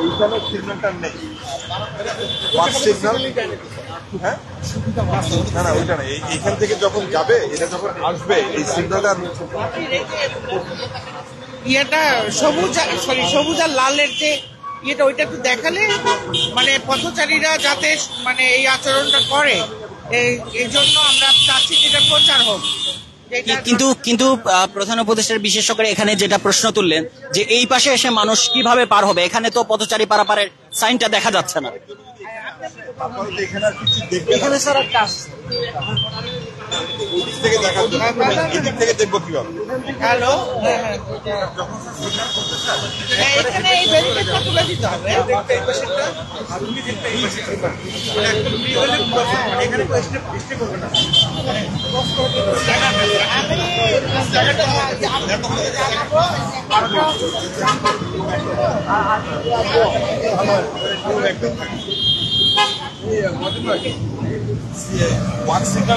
এইখানে সিগন্যালটা নেই, সিগন্যাল। হ্যাঁ না না ওইটা না, এইখান থেকে যখন যাবে, এটা যখন আসবে এই সিগন্যালটা ইয়েটা সবুজ আর লালের যে ইয়েটা ওইটা একটু দেখালে মানে পথচারীরা যাতে মানে এই আচরণটা করে, এই জন্য আমরা চাচ্ছি যেটা প্রচার হোক। কিন্তু প্রধান উপদেষ্টার বিশেষ করে এখানে যেটা প্রশ্ন তুললেন যে এই পাশে এসে মানুষ কিভাবে পার হবে, এখানে তো পথচারী পারাপারের সাইনটা দেখা যাচ্ছে না। এখানে স্যার কাজ এদিক থেকে দেখবো কিভাবে। হ্যালো, এখানে এই ব্যারিকেডটা তুলে দিতে হবে।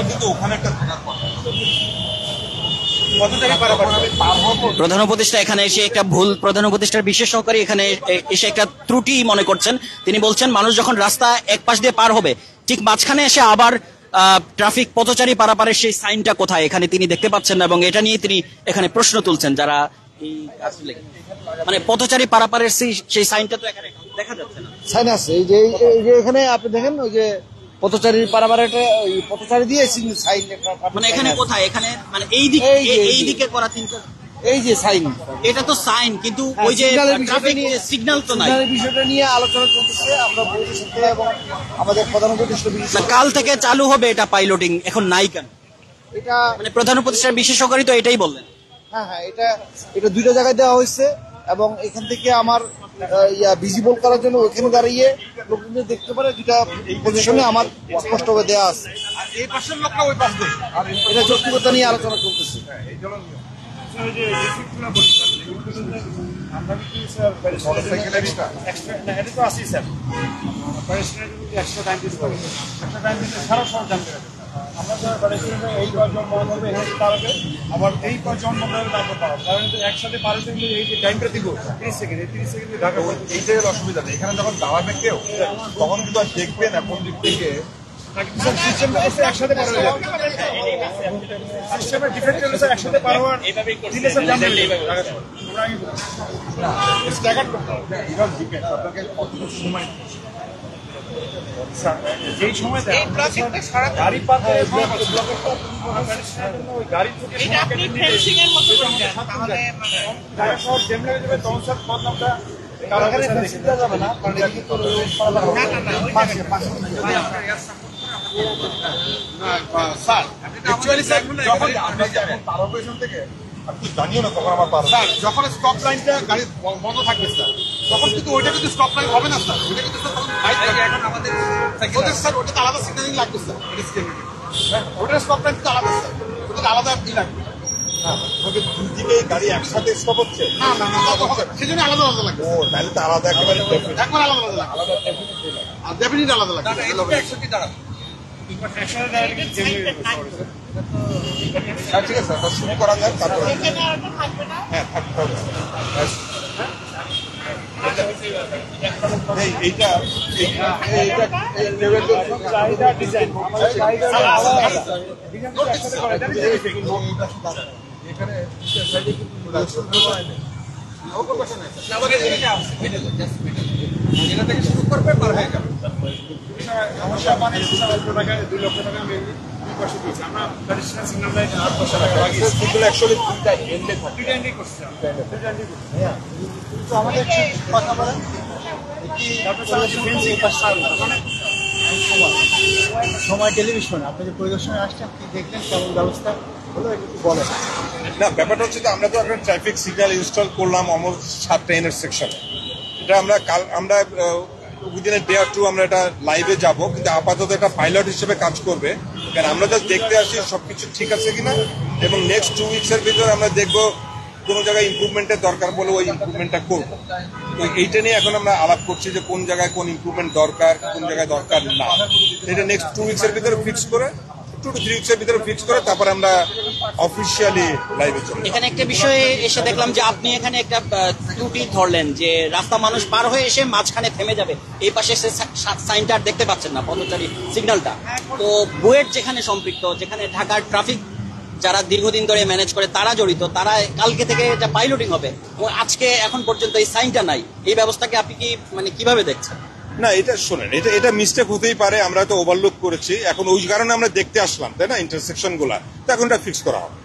কিন্তু ওখানে একটা প্রধান উপদেষ্টা এখানে এসে একটা ভুল, প্রধান উপদেষ্টার বিশেষ সহকারী এখানে এসে একটা ত্রুটি মনে করছেন। তিনি বলছেন মানুষ যখন রাস্তা এক পাশ দিয়ে পার হবে ঠিক মাঝখানে এসে আবার ট্রাফিক পথচারী পারাপারের সেই সাইনটা কোথায় এখানে তিনি দেখতে পাচ্ছেন না, এবং এটা নিয়ে তিনি এখানে প্রশ্ন তুলছেন। যারা এই কাজ মানে পথচারী পারাপারের সেই সাইনটা তো এখানে দেখা যাচ্ছে না। সাইন আছে এই যে এখানে আপনি দেখেন ওই যে পথচারী পারাপারের পথচারী দিয়ে সাইন, মানে এখানে কোথায়, এখানে মানে এই দিকে করা তিনটা, এই যে সাইন, এটা তো সাইন, কিন্তু ওই যে ট্রাফিক সিগন্যাল তো নাই। বিষয়টা নিয়ে আলোচনা চলতেছে আমরা বোর্ডের সাথে এবং আমাদের প্রধান উপদেষ্টা। কাল থেকে চালু হবে এটা পাইলটিং, এখন নাই কেন? এটা মানে প্রধান উপদেষ্টার বিশেষ সহকারী তো এটাই বললেন। হ্যাঁ হ্যাঁ, এটা দুইটা জায়গায় দেওয়া হয়েছে এবং এখান থেকে আমার ভিজিবল করার জন্য ওইখানে দাঁড়িয়ে লোকজন দেখতে পারে দুইটা পজিশনে আমার স্পষ্ট করে দেওয়া আছে। এই পাশের লোকটা ওই পাশ দিয়ে এটা যৌক্তিকতা নিয়ে আলোচনা চলতেছে। আবার এই কজন কারণ একসাথে পারে এই যে টাইমটা দিব 30 সেকেন্ড, এই 30 সেকেন্ডে ঢাকা এই জায়গার অসুবিধা নেই। এখানে যখন দাঁড়াবে কেউ তখন কিন্তু আর দেখবে না কোন দিক থেকে একসাথে পার হয়ে যাবে। সিস্টেমের ডিফেক্ট হলে স্যার একসাথে পার হওয়ার দিলে স্যার জানতে স্ট্যাগার করতে হবে। এইভাবে ডিপেন্ড আপনাকে কতটুকু সময়, যেই সময় গাড়ি পার হয়ে ওই গাড়ি থেকে তখন স্যার বদনামটা যাবে না, স্যার অ্যাকচুয়ালি স্যার যখন থেকে আপনি জানিও না তখন আমার পার স্যার যখন স্টপ লাইনটা গাড়ি বন্ধ থাকবে স্যার তখন কিন্তু ওইটা কিন্তু স্টপ লাইন হবে না স্যার, ওইটা কিন্তু এখন আমাদের স্যার ওটা আলাদা সিগন্যালিং লাগবে স্যার, ওটা স্টপ লাইন কিন্তু আলাদা স্যার, ওটা আলাদা কি লাগবে। দুদিকে গাড়ি একসাথে স্টপ হচ্ছে না না না, সেই জন্য আলাদা আলাদা লাগবে। ও তাহলে তো আলাদা একেবারে একবার আলাদা আলাদা লাগবে, আলাদা ডেফিনিট আলাদা লাগবে। একসাথে দাঁড়াবে ঠিক আছে স্যার, শুরু করা যাক তারপর। হ্যাঁ থাকতে হবে। এইটা এখানে এটা থেকে শুরু করবে পার হয়ে যাবে সমস্যা। মানে 2 টাকা 2 লক্ষ টাকা আমি পয়সা দিয়েছি আমরা ট্র্যাডিশনাল সিগন্যাল লাইন 8 পয়সা টাকা লাগিয়েছি। সেগুলো অ্যাকচুয়ালি দুইটা এন্ডে থাকে, দুইটা এন্ডে করছি হ্যাঁ। কিন্তু আমাদের কথা বলেন সময় টেলিভিশন আপনি যে পরিদর্শনে আসছেন আপনি দেখলেন কেমন ব্যবস্থা হলো একটু বলেন। না ব্যাপারটা হচ্ছে যে আমরা তো একটা ট্রাফিক সিগন্যাল ইনস্টল করলাম অলমোস্ট 7টা ইন্টারসেকশনে। এটা আমরা উইদিন ডে অর 2 আমরা এটা লাইভে যাব, কিন্তু আপাতত এটা পাইলট হিসেবে কাজ করবে। কারণ আমরা জাস্ট দেখতে আসি সবকিছু ঠিক আছে কিনা, এবং নেক্সট 2 উইকসের ভিতরে আমরা দেখবো কোনো জায়গায় ইমপ্রুভমেন্টের দরকার বলে ওই ইমপ্রুভমেন্টটা করবো। তো এইটা নিয়ে এখন আমরা আলাপ করছি যে কোন জায়গায় কোন ইমপ্রুভমেন্ট দরকার, কোন জায়গায় দরকার না। এটা নেক্সট 2 উইকসের ভিতরে ফিক্স করে, 2 to 3 উইকসের ভিতরে ফিক্স করে তারপর আমরা অফিসিয়ালি লাইভে চলে। এখানে একটা বিষয়ে এসে দেখলাম যে আপনি এখানে একটা ত্রুটি ধরলেন যে রাস্তা মানুষ পার হয়ে এসে মাঝখানে থেমে যাবে, এই পাশে এসে সাইনটা আর দেখতে পাচ্ছেন না, পথচারী সিগন্যালটা। তো বুয়েট যেখানে সম্পৃক্ত, যেখানে ঢাকার ট্রাফিক যারা দীর্ঘদিন ধরে ম্যানেজ করে তারা জড়িত, তারা কালকে থেকে এটা পাইলটিং হবে, আজকে এখন পর্যন্ত এই সাইনটা নাই, এই ব্যবস্থাকে আপনি কি মানে কিভাবে দেখছেন? না, এটা শোনেন, এটা মিস্টেক হতেই পারে, আমরা তো ওভারলুক করেছি, এখন ওই কারণে আমরা দেখতে আসলাম, তাই না, ইন্টারসেকশন গুলা, তো এখন এটা ফিক্স করা হবে।